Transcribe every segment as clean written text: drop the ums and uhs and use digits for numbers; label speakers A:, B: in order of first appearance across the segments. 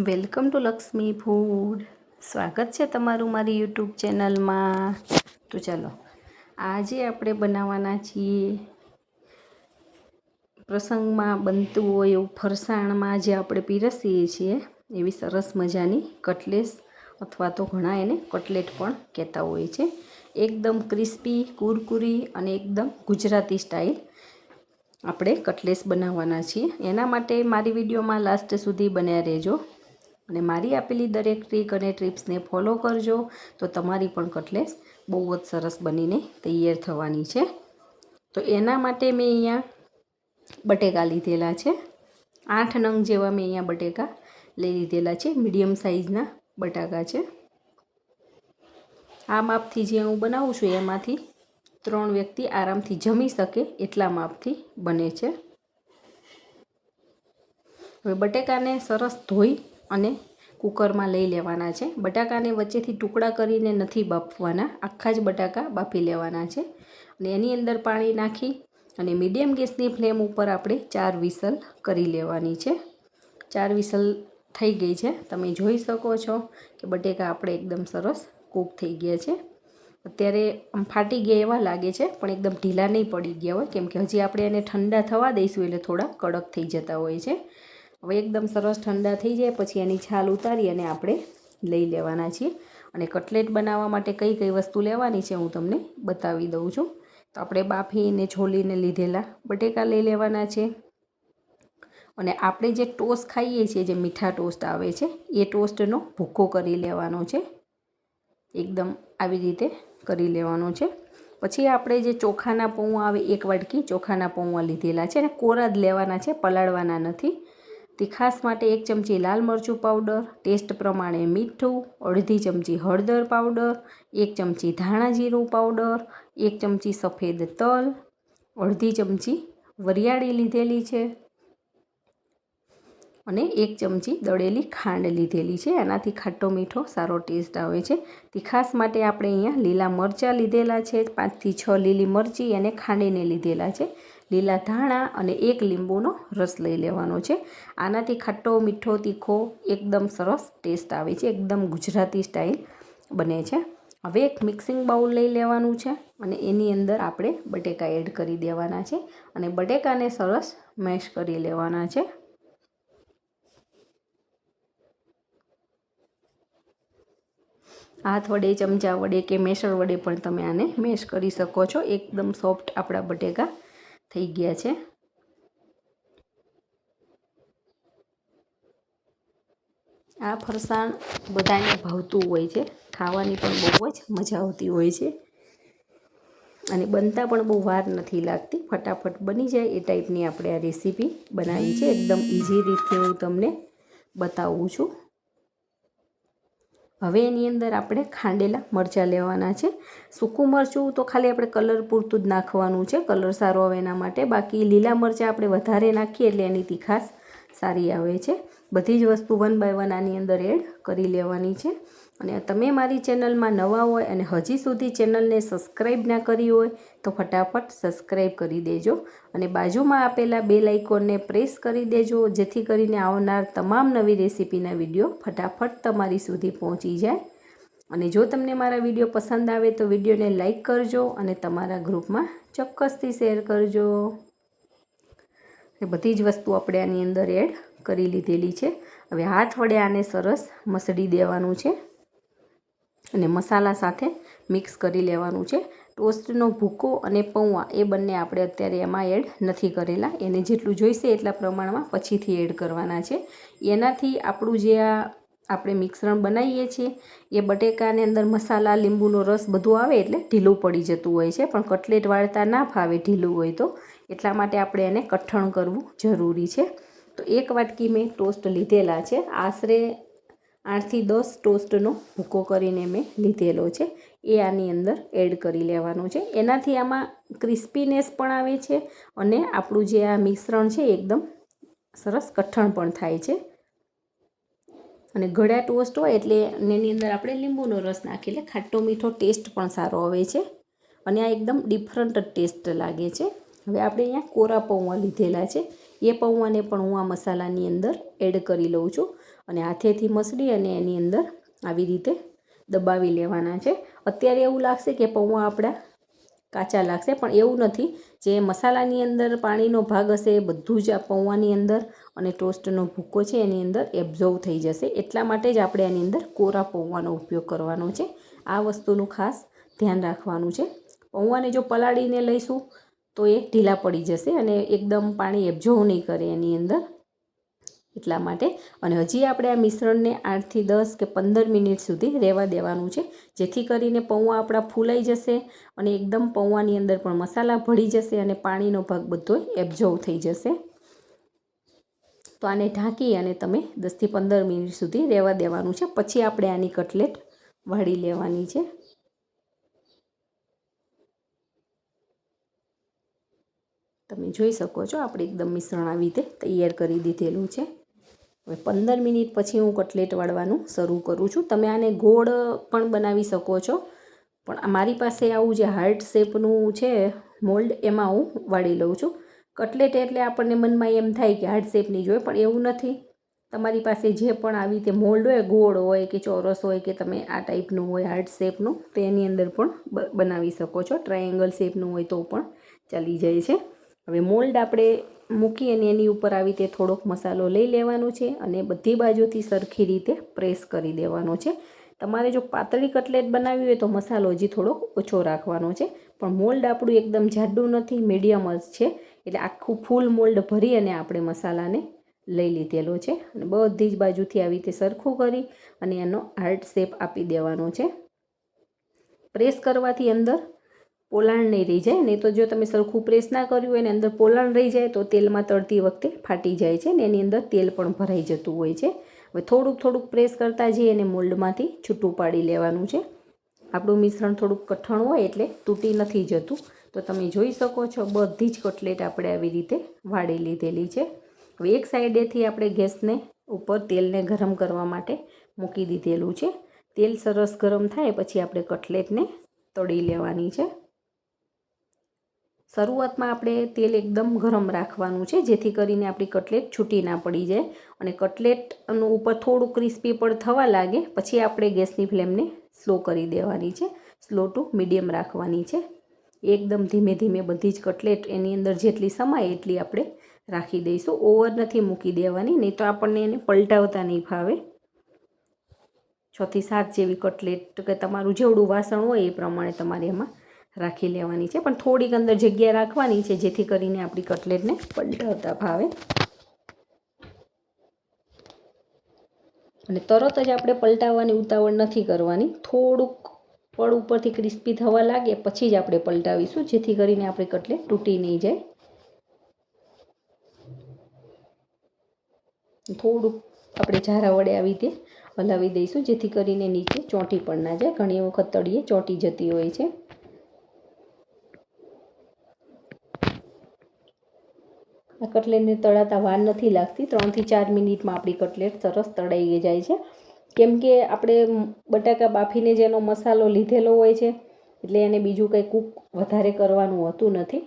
A: Welcome to Lakshmi food. સ્વાગત છે તમારું મારી યુટ્યુબ ચેનલમાં. તો ચાલો આજે આપણે બનાવવાના છીએ પ્રસંગમાં બનતું હોય એવું ફરસાણમાં જે આપણે પીરસીએ છીએ એવી સરસ મજાની કટલેસ અથવા તો ઘણા એને કટલેટ પણ કહેતા હોય છે. એકદમ ક્રિસ્પી, કુરકુરી અને એકદમ ગુજરાતી સ્ટાઇલ આપણે કટલેસ બનાવવાના છીએ. એના માટે મારી વિડીયોમાં લાસ્ટ સુધી બન્યા રહેજો અને મારી આપેલી દરેક ટ્રીક અને ટિપ્સને ફોલો કરજો તો તમારી પણ કટલેસ બહુ જ સરસ બનીને તૈયાર થવાની છે. તો એના માટે મેં અહીંયા બટેકા લીધેલા છે. 8 નંગ જેવા મેં અહીંયા બટેકા લઈ લીધેલા છે. મીડિયમ સાઇઝના બટાકા છે. આ માપથી જે હું બનાવું છું એમાંથી 3 વ્યક્તિ આરામથી જમી શકે એટલા માપથી બને છે. હવે બટેકાને સરસ ધોઈ અને કુકરમાં લઈ લેવાના છે. બટાકાને વચ્ચેથી ટુકડા કરીને નથી બાફવાના, આખા જ બટાકા બાફી લેવાના છે. અને એની અંદર પાણી નાખી અને મીડિયમ ગેસની ફ્લેમ ઉપર આપણે 4 વિસલ કરી લેવાની છે. 4 વિસલ થઈ ગઈ છે. તમે જોઈ શકો છો કે બટેકા આપણે એકદમ સરસ કૂક થઈ ગયા છે. અત્યારે આમ ફાટી ગયા એવા લાગે છે પણ એકદમ ઢીલા નહીં પડી ગયા હોય, કેમ કે હજી આપણે એને ઠંડા થવા દઈશું એટલે થોડા કડક થઈ જતા હોય છે. હવે એકદમ સરસ ઠંડા થઈ જાય પછી એની છાલ ઉતારી અને આપણે લઈ લેવાના છીએ. અને કટલેટ બનાવવા માટે કઈ કઈ વસ્તુ લેવાની છે હું તમને બતાવી દઉં છું. તો આપણે બાફીને છોલીને લીધેલા બટેકા લઈ લેવાના છે. અને આપણે જે ટોસ્ટ ખાઈએ છીએ, જે મીઠા ટોસ્ટ આવે છે, એ ટોસ્ટનો ભૂકો કરી લેવાનો છે. એકદમ આવી રીતે કરી લેવાનો છે. પછી આપણે જે ચોખાના પૌવા આવે 1 વાટકી ચોખાના પૌવા લીધેલા છે અને કોરા જ લેવાના છે, પલાળવાના નથી. તીખાસ માટે 1 ચમચી લાલ મરચું પાવડર, ટેસ્ટ પ્રમાણે મીઠું, અડધી ચમચી હળદર પાવડર, 1 ચમચી ધાણા જીરું પાવડર, 1 ચમચી સફેદ તલ, અડધી ચમચી વરિયાળી લીધેલી છે અને 1 ચમચી દળેલી ખાંડ લીધેલી છે. આનાથી ખાટો મીઠો સારો ટેસ્ટ આવે છે. તીખાસ માટે આપણે અહીંયા લીલા મરચાં લીધેલા છે, 5 થી 6 લીલી મરચી અને ખાંડીને લીધેલા છે. લીલા ધાણા અને 1 લીંબુનો રસ લઈ લેવાનો છે. આનાથી ખાટો મીઠો તીખો એકદમ સરસ ટેસ્ટ આવે છે. એકદમ ગુજરાતી સ્ટાઇલ બને છે. હવે એક મિક્સિંગ બાઉલ લઈ લેવાનું છે અને એની અંદર આપણે બટેકા એડ કરી દેવાના છે અને બટેકાને સરસ મેશ કરી લેવાના છે. હાથ વડે, ચમચા વડે કે મેશર વડે પણ તમે આને મેશ કરી શકો છો. એકદમ સોફ્ટ આપણા બટેકા થઈ ગયા છે. આ ફરસાણ બધાને ભાવતું હોય છે, ખાવાની પણ બહુ જ મજા આવતી હોય છે અને બનતા પણ બહુ વાર નથી લાગતી, ફટાફટ બની જાય એ ટાઈપની આપણે આ રેસીપી બનાવી છે. એકદમ ઇઝી રીતે હું તમને બતાવું છું. હવે એની અંદર આપણે ખાંડેલા મરચાં લેવાના છે. સૂકું મરચું તો ખાલી આપણે કલર પૂરતું જ નાખવાનું છે, કલર સારો આવે એના માટે. બાકી લીલા મરચાં આપણે વધારે નાખીએ એટલે એની તીખાશ સારી આવે છે. બધી જ વસ્તુ 1 બાય 1 આની અંદર એડ કરી લેવાની છે. અને તમે મારી ચેનલમાં નવા હોય અને હજી સુધી ચેનલને સબસ્ક્રાઈબ ના કરી હોય તો ફટાફટ સબસ્ક્રાઈબ કરી દેજો અને બાજુમાં આપેલા બેલ આઇકોનને પ્રેસ કરી દેજો, જેથી કરીને આવનાર તમામ નવી રેસીપીના વિડીયો ફટાફટ તમારી સુધી પહોંચી જાય. અને જો તમને મારા વિડીયો પસંદ આવે તો વિડીયોને લાઈક કરજો અને તમારા ગ્રુપમાં ચોક્કસથી શેર કરજો. બધી જ વસ્તુ આપણે આની અંદર એડ કરી લીધેલી છે. હવે હાથ વડે આને સરસ મસળી દેવાનું છે અને મસાલા સાથે મિક્સ કરી લેવાનું છે. ટોસ્ટનો ભૂકો અને પૌવા એ બંને આપણે અત્યારે એમાં એડ નથી કરેલા. એને જેટલું જોઈશે એટલા પ્રમાણમાં પછીથી એડ કરવાના છે. એનાથી આપણું જે આપણે મિશ્રણ બનાવીએ છીએ એ બટેકાની અંદર મસાલા, લીંબુનો રસ બધું આવે એટલે ઢીલું પડી જતું હોય છે, પણ કટલેટ વાળતા ના ફાવે ઢીલું હોય તો. એટલા માટે આપણે એને કઠણ કરવું જરૂરી છે. તો 1 વાટકી મેં ટોસ્ટ લીધેલા છે. આશરે 8 થી 10 ટોસ્ટનો ભૂકો કરીને મેં લીધેલો છે. એ આની અંદર એડ કરી લેવાનો છે. એનાથી આમાં ક્રિસ્પીનેસ પણ આવે છે અને આપણું જે આ મિશ્રણ છે એકદમ સરસ કઠણ પણ થાય છે. અને ગળ્યા ટોસ્ટ હોય એટલે એની અંદર આપણે લીંબુનો રસ નાખીએ એટલે ખાટો મીઠો ટેસ્ટ પણ સારો આવે છે અને આ એકદમ ડિફરન્ટ ટેસ્ટ લાગે છે. હવે આપણે અહીંયા કોરા પૌવા લીધેલા છે. એ પૌવાને પણ હું આ મસાલાની અંદર એડ કરી લઉં છું અને હાથેથી મસળી અને એની અંદર આવી રીતે દબાવી લેવાના છે. અત્યારે એવું લાગશે કે પૌવા આપણા કાચા લાગશે, પણ એવું નથી. જે મસાલાની અંદર પાણીનો ભાગ હશે એ બધું જ આ પૌવાની અંદર અને ટોસ્ટનો ભૂકો છે એની અંદર એબ્ઝોર્વ થઈ જશે. એટલા માટે જ આપણે આની અંદર કોરા પૌવાનો ઉપયોગ કરવાનો છે. આ વસ્તુનું ખાસ ધ્યાન રાખવાનું છે. પૌવાને જો પલાળીને લઈશું તો એ ઢીલા પડી જશે અને એકદમ પાણી એબ્ઝોર્વ નહીં કરે એની અંદર, એટલા માટે. અને હજી આપણે આ મિશ્રણને 8 થી 10 કે 15 મિનિટ સુધી રહેવા દેવાનું છે, જેથી કરીને પૌવા આપણા ફૂલાઈ જશે અને એકદમ પૌવાની અંદર પણ મસાલા ભળી જશે અને પાણીનો ભાગ બધો એબ્ઝોર્વ થઈ જશે. તો આને ઢાંકી અને તમે 10 થી 15 મિનિટ સુધી રહેવા દેવાનું છે. પછી આપણે આની કટલેટ વાળી લેવાની છે. તમે જોઈ શકો છો આપણે એકદમ મિશ્રણ આવી રીતે તૈયાર કરી દીધેલું છે. હવે 15 મિનિટ પછી હું કટલેટ વાળવાનું શરૂ કરું છું. તમે આને ગોળ પણ બનાવી શકો છો, પણ મારી પાસે આવું જે હાર્ટ શેપનું છે મોલ્ડ, એમાં હું વાળી લઉં છું. કટલેટ એટલે આપણને મનમાં એમ થાય કે હાર્ટ શેપની જ હોય, પણ એવું નથી. તમારી પાસે જે પણ આવી રીતે મોલ્ડ હોય, ગોળ હોય કે ચોરસ હોય કે તમે આ ટાઈપનું હોય હાર્ટ શેપનું, તો એની અંદર પણ બનાવી શકો છો. ટ્રાયેંગલ શેપનું હોય તો પણ ચાલી જાય છે. હવે મોલ્ડ આપણે મૂકી અને એની ઉપર આવી રીતે થોડોક મસાલો લઈ લેવાનો છે અને બધી બાજુથી સરખી રીતે પ્રેસ કરી દેવાનો છે. તમારે જો પાતળી કટલેટ બનાવવી હોય તો મસાલો હજી થોડોક ઓછો રાખવાનો છે, પણ મોલ્ડ આપણું એકદમ જાડું નથી, મીડિયમ જ છે. એટલે આખું ફૂલ મોલ્ડ ભરી અને આપણે મસાલાને લઈ લીધેલો છે અને બધી જ બાજુથી આવી રીતે સરખું કરી અને એનો હાર્ટ શેપ આપી દેવાનો છે. પ્રેસ કરવાથી અંદર પોલાણ નહીં રહી જાય, નહીં તો જો તમે સરખું પ્રેસ ના કર્યું હોય ને અંદર પોલાણ રહી જાય તો તેલમાં તળતી વખતે ફાટી જાય છે ને એની અંદર તેલ પણ ભરાઈ જતું હોય છે. હવે થોડુંક પ્રેસ કરતા જઈએ અને મોલ્ડમાંથી છૂટું પાડી લેવાનું છે. આપણું મિશ્રણ થોડુંક કઠણ હોય એટલે તૂટી નથી જતું. તો તમે જોઈ શકો છો બધી જ કટલેટ આપણે આવી રીતે વાળી લીધેલી છે. હવે એક સાઈડેથી આપણે ગેસને ઉપર તેલને ગરમ કરવા માટે મૂકી દીધેલું છે. તેલ સરસ ગરમ થાય પછી આપણે કટલેટને તળી લેવાની છે. શરૂઆતમાં આપણે તેલ એકદમ ગરમ રાખવાનું છે, જેથી કરીને આપણી કટલેટ છૂટી ના પડી જાય. અને કટલેટનું ઉપર થોડું ક્રિસ્પી પણ થવા લાગે પછી આપણે ગેસની ફ્લેમને સ્લો કરી દેવાની છે. સ્લો ટુ મીડિયમ રાખવાની છે. એકદમ ધીમે ધીમે બધી જ કટલેટ એની અંદર જેટલી સમાય એટલી આપણે રાખી દઈશું. ઓવર નથી મૂકી દેવાની, નહીં તો આપણને એને પલટાવતા નહીં ફાવે. 6 થી 7 જેવી કટલેટ કે તમારું જેવડું વાસણ હોય એ પ્રમાણે તમારે એમાં રાખી લેવાની છે, પણ થોડીક અંદર જગ્યા રાખવાની છે જેથી કરીને આપણી કટલેટને પલટાવતા ફાવે. અને તરત જ આપણે પલટાવવાની ઉતાવળ નથી કરવાની. થોડુંક પડ ઉપરથી ક્રિસ્પી થવા લાગે પછી જ આપણે પલટાવીશું, જેથી કરીને આપણી કટલેટ તૂટી નહીં જાય. થોડુંક આપણે ઝારા વડે આવી રીતે હલાવી દઈશું, જેથી કરીને નીચે ચોંટી પણ ના જાય. ઘણી વખત તળીએ ચોંટી જતી હોય છે. આ કટલેટને તળાતા વાર નથી લાગતી. 3 થી 4 મિનિટમાં આપણી કટલેટ સરસ તળાઈ જાય છે. કેમ કે આપણે બટાકા બાફીને જેનો મસાલો લીધેલો હોય છે એટલે એને બીજું કંઈ કૂક વધારે કરવાનું હોતું નથી.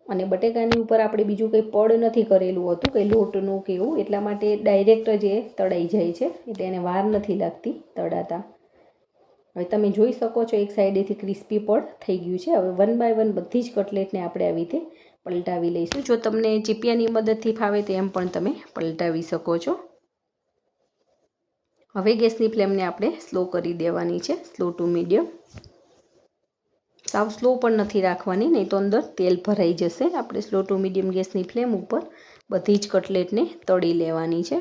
A: અને બટેકાની ઉપર આપણે બીજું કંઈ પડ નથી કરેલું હોતું, કંઈ લોટનું કે એવું, એટલા માટે ડાયરેક્ટ જ એ તળાઈ જાય છે, એટલે એને વાર નથી લાગતી તળાતા. હવે તમે જોઈ શકો છો એક સાઈડેથી ક્રિસ્પી પડ થઈ ગયું છે. હવે 1 બાય 1 બધી જ કટલેટને આપણે આવી રીતે પલટાવી લઈશું. જો તમને ચીપિયાની મદદથી ફાવે તો એમ પણ તમે પલટાવી શકો છો. હવે ગેસની ફ્લેમને આપણે સ્લો કરી દેવાની છે, સ્લો ટુ મીડિયમ. સાવ સ્લો પણ નથી રાખવાની, નહીં તો અંદર તેલ ભરાઈ જશે. આપણે સ્લો ટુ મીડિયમ ગેસની ફ્લેમ ઉપર બધી જ કટલેટને તળી લેવાની છે.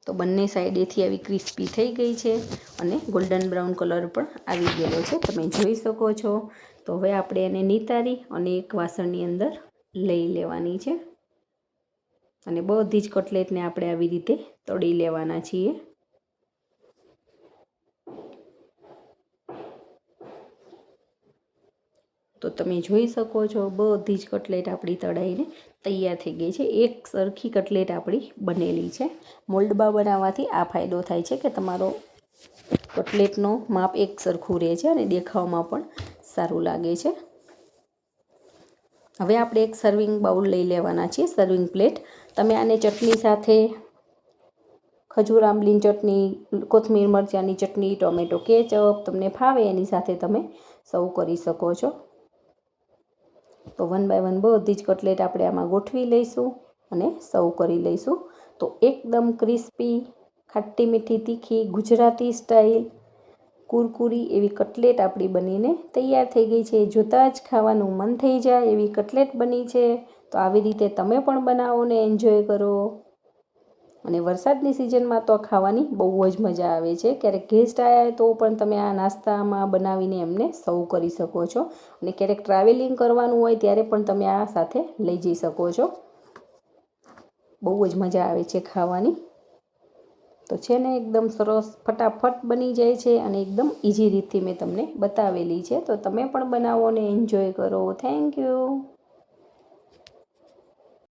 A: તો બંને સાઈડેથી આવી ક્રિસ્પી થઈ ગઈ છે અને ગોલ્ડન બ્રાઉન કલર પણ આવી ગયેલો છે, તમે જોઈ શકો છો. તો હવે આપણે એને નિતારી અને એક વાસણની અંદર લઈ લેવાની છે અને બધી જ કટલેટને આપણે આવી રીતે તળી લેવાના છીએ. તો તમે જોઈ શકો છો બધી જ કટલેટ આપણી તળાઈને તૈયાર થઈ ગઈ છે. એક સરખી કટલેટ આપણી બનેલી છે. મોલ્ડમાં બનાવવાથી આ ફાયદો થાય છે કે તમારો કટલેટનો માપ એક સરખું રહે છે અને દેખાવમાં પણ સારું લાગે છે. હવે આપણે એક સર્વિંગ બાઉલ લઈ લેવાના છીએ, સર્વિંગ પ્લેટ. તમે આને ચટણી સાથે, ખજૂર આંબલીની ચટણી, કોથમીર મરચાંની ચટણી, ટોમેટો કેચઅપ તમને ફાવે એની સાથે તમે સર્વ કરી શકો છો. તો 1 બાય 1 બધી જ કટલેટ આપણે આમાં ગોઠવી લઈશું અને સર્વ કરી લઈશું. તો એકદમ ક્રિસ્પી, ખાટી મીઠી તીખી ગુજરાતી સ્ટાઇલ કુરકુરી એવી કટલેટ આપણી બનીને તૈયાર થઈ ગઈ છે. જોતાં જ ખાવાનું મન થઈ જાય એવી કટલેટ બની છે. તો આવી રીતે તમે પણ બનાવો ને એન્જોય કરો. અને વરસાદની સિઝનમાં તો ખાવાની બહુ જ મજા આવે છે. ક્યારેક ગેસ્ટ આવ્યા તો પણ તમે આ નાસ્તામાં બનાવીને એમને સર્વ કરી શકો છો. અને ક્યારેક ટ્રાવેલિંગ કરવાનું હોય ત્યારે પણ તમે આ સાથે લઈ જઈ શકો છો. બહુ જ મજા આવે છે ખાવાની. તો છે ને એકદમ સરસ ફટાફટ બની જાય છે અને એકદમ ઇઝી રીતથી મેં તમને બતાવેલી છે. તો તમે પણ બનાવો અને એન્જોય કરો. Thank you.